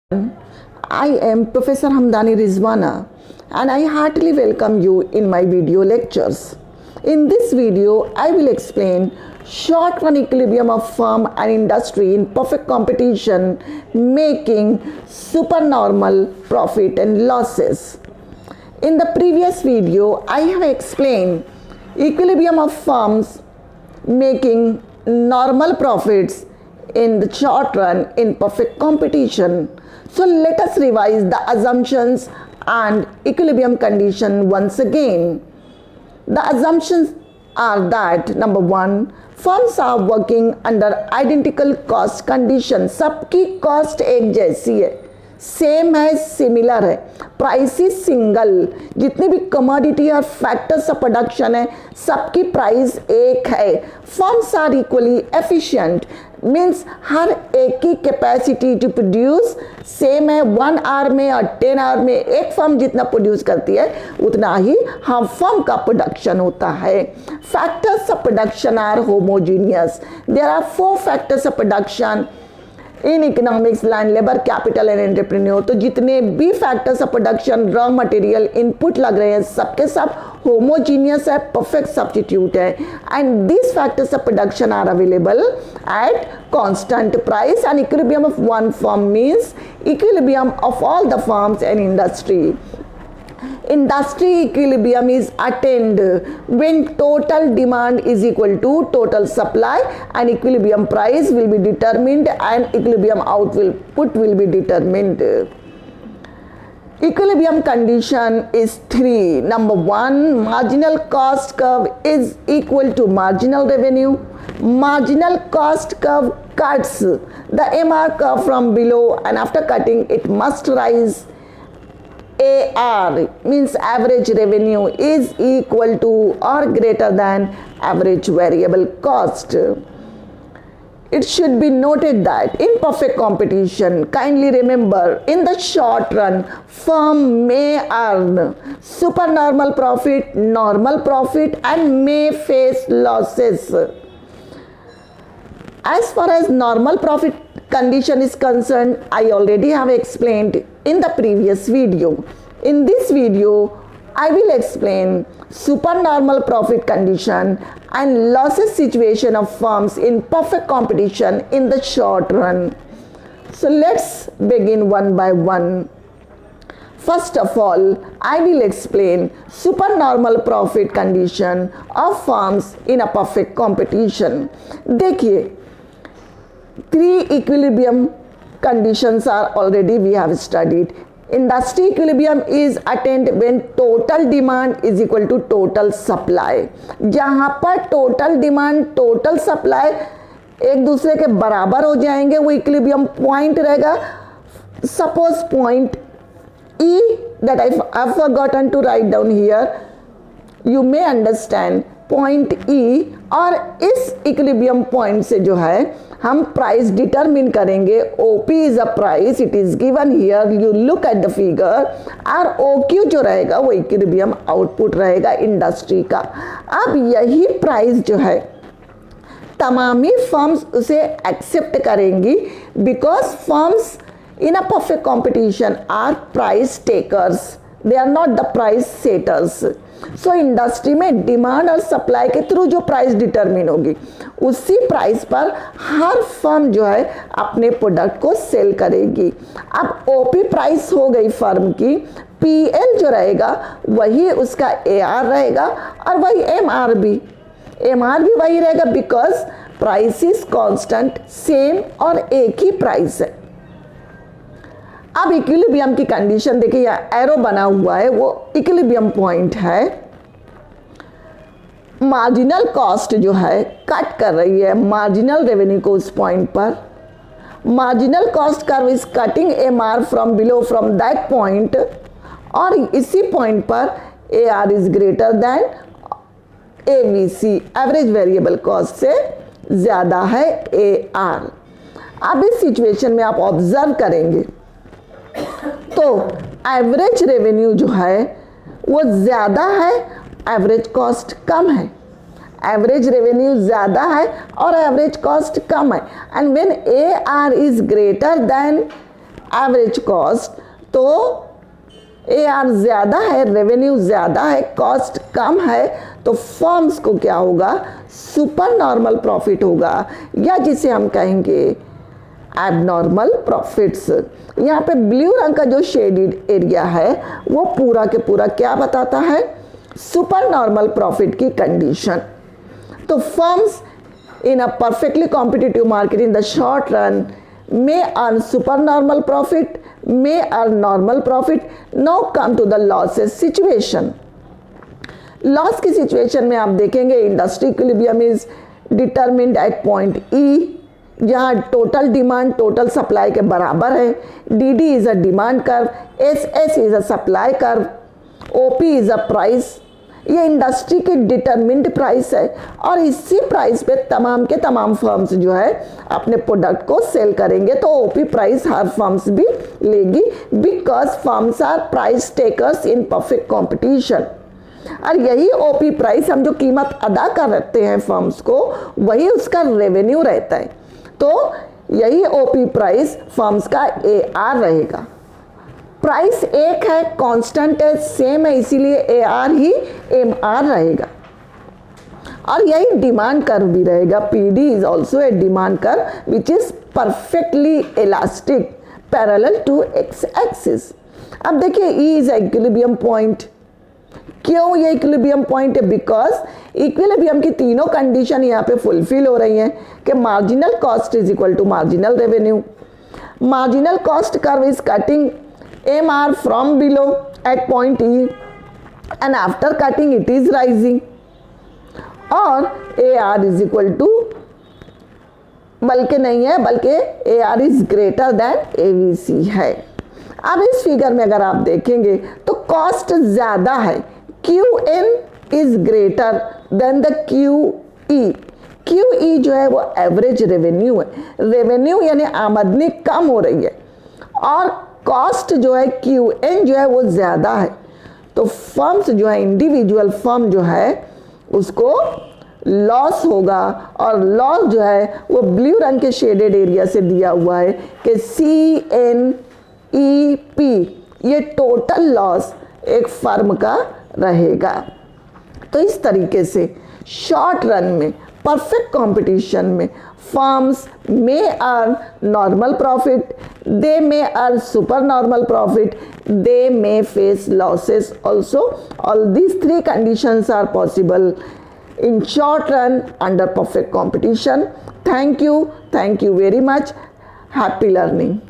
I am Professor Hamdani Rizwana and I heartily welcome you in my video lectures. In this video, I will explain short-run equilibrium of firm and industry in perfect competition, making supernormal profit and losses. In the previous video, I have explained equilibrium of firms making normal profits in the short run in perfect competition. So let us revise the assumptions and equilibrium condition once again. The assumptions are that number one, firms are working under identical cost condition. सबकी cost एक जैसी है, same है, similar है, price is single. जितने भी commodity और factors of production है सबकी प्राइस एक है. Firms are equally efficient means हर एक की कैपेसिटी टू प्रोड्यूस सेम है. 1 आवर में और 10 आवर में एक फर्म जितना प्रोड्यूस करती है उतना ही हम फर्म का प्रोडक्शन होता है. Factors of production are homogeneous. There are 4 factors of production in economics: land, labour, capital and entrepreneur. तो जितने भी factors of production, raw material, input लग रहे हैं सबके सब होमोजीनियस है, परफेक्ट सब्स्टिट्यूट है. And this factors of production are available at constant price. And equilibrium of one firm means equilibrium of all the firms and industry. Industry equilibrium is attained when total demand is equal to total supply and equilibrium price will be determined and equilibrium output will be determined. Equilibrium condition is 3. Number 1, marginal cost curve is equal to marginal revenue. Marginal cost curve cuts the MR curve from below and after cutting it must rise. AR means average revenue is equal to or greater than average variable cost. It should be noted that in perfect competition, kindly remember, in the short run, firm may earn supernormal profit, normal profit and may face losses. As far as normal profit condition is concerned, I already have explained in the previous video. In this video, I will explain supernormal profit condition and losses situation of firms in perfect competition in the short run. So let's begin one by one. First of all, I will explain supernormal profit condition of firms in a perfect competition. देखिए, 3 equilibrium conditions are already we have studied. Industry equilibrium is attained when total demand is equal to total supply. जहाँ पर total demand, total supply एक दूसरे के बराबर हो जाएंगे वो equilibrium point रहेगा. Suppose point E that I have forgotten to write down here. You may understand point E. और इस इक्विलिब्रियम पॉइंट से जो है हम प्राइस डिटरमिन करेंगे. OP is a price, it is given here, you look at the figure. और OQ जो रहेगा वो इक्विलिब्रियम आउटपुट रहेगा इंडस्ट्री का. अब यही प्राइस जो है तमामी फर्म्स उसे एक्सेप्ट करेंगी because firms in a perfect competition are price takers, they are not the price setters. So industry में डिमांड और सप्लाई के थ्रू जो प्राइस डिटरमिन होगी उसी प्राइस पर हर फर्म जो है अपने प्रोडक्ट को सेल करेगी. अब OP प्राइस हो गई फर्म की, PL जो रहेगा वही उसका AR रहेगा और वही MR भी वही रहेगा because price is constant, same और एक ही प्राइस है. अब इक्विलिब्रियम की कंडीशन देखिए, यहाँ एरो बना हुआ है वो इक्विलिब्रियम पॉइंट है. मार्जिनल कॉस्ट जो है कट कर रही है मार्जिनल रेवेन्यू को उस पॉइंट पर. Marginal cost curve is cutting MR from below from that point और इसी पॉइंट पर AR is greater than AVC, average variable cost से ज़्यादा है AR. अब इस सिचुएशन में आप ऑब्जर्व करेंगे तो एवरेज रेवेन्यू जो है वो ज़्यादा है, एवरेज कॉस्ट कम है. एवरेज रेवेन्यू ज़्यादा है और एवरेज कॉस्ट कम है. And when AR is greater than average cost, तो AR ज़्यादा है, रेवेन्यू ज़्यादा है, कॉस्ट कम है, तो फर्म्स को क्या होगा, सुपर नॉर्मल प्रॉफिट होगा, या जिसे हम कहेंगे एबनॉर्मल प्रॉफिट्स। यहाँ पे ब्लू रंग का जो शेडेड एरिया है वो पूरा के पूरा क्या बताता है, सुपर नॉर्मल प्रॉफिट की कंडीशन। तो firms in a perfectly competitive market in the short run may earn supernormal profit, may earn normal profit. Now come to the losses situation. Loss की सिचुएशन में आप देखेंगे industry equilibrium is determined at point E, जहाँ total demand total supply के बराबर है। DD is a demand curve, SS is a supply curve, OP is a price. ये industry की डिटरमिन्ड प्राइस है और इसी प्राइस पे तमाम के तमाम फर्म्स जो है अपने प्रोडक्ट को सेल करेंगे, तो ओपी प्राइस हर फर्म्स भी लेगी, because firms are price takers in perfect competition. और यही ओपी प्राइस, हम जो कीमत अदा करते हैं फर्म्स को, वही उसका रेवेन्यू रहता है। तो यही ओपी प्राइस फर्म्स का AR रहेगा। प्राइस एक है, कांस्टेंट है, सेम है, इसीलिए AR ही MR रहेगा। और यही डिमांड कर्व भी रहेगा। PD is also a demand curve which is perfectly elastic parallel to X axis. अब देखिए E इज इक्विलिब्रियम पॉइंट। क्यों ये इक्विलिब्रियम पॉइंट है? बिकॉज इक्विलिब्रियम की तीनों कंडीशन यहाँ पे फुलफिल हो रही हैं कि marginal cost is equal to marginal revenue. Marginal cost curve is cutting MR from below at point E and after cutting it is rising, और AR is equal to, बल्कि नहीं है, बल्कि AR is greater than AVC है। अब इस figure में अगर आप देखेंगे तो कॉस्ट ज़्यादा है, QN is greater than the QE। QE जो है वो एवरेज रेवेन्यू है, रेवेन्यू यानी आमदनी कम हो रही है, और कॉस्ट जो है QN जो है वो ज़्यादा है। तो फर्म्स जो है, इंडिविजुअल फर्म जो है उसको लॉस होगा, और लॉस जो है वो ब्लू रंग के शेडेड एरिया से दिया हुआ है कि CNEP, ये टोटल लॉस एक फर्म का रहेगा। तो इस तरीके से शॉर्ट रन में परफेक्ट कंपटीशन में firms may earn normal profit, they may earn super normal profit, they may face losses also. All these three conditions are possible in short run under perfect competition. Thank you very much. Happy learning.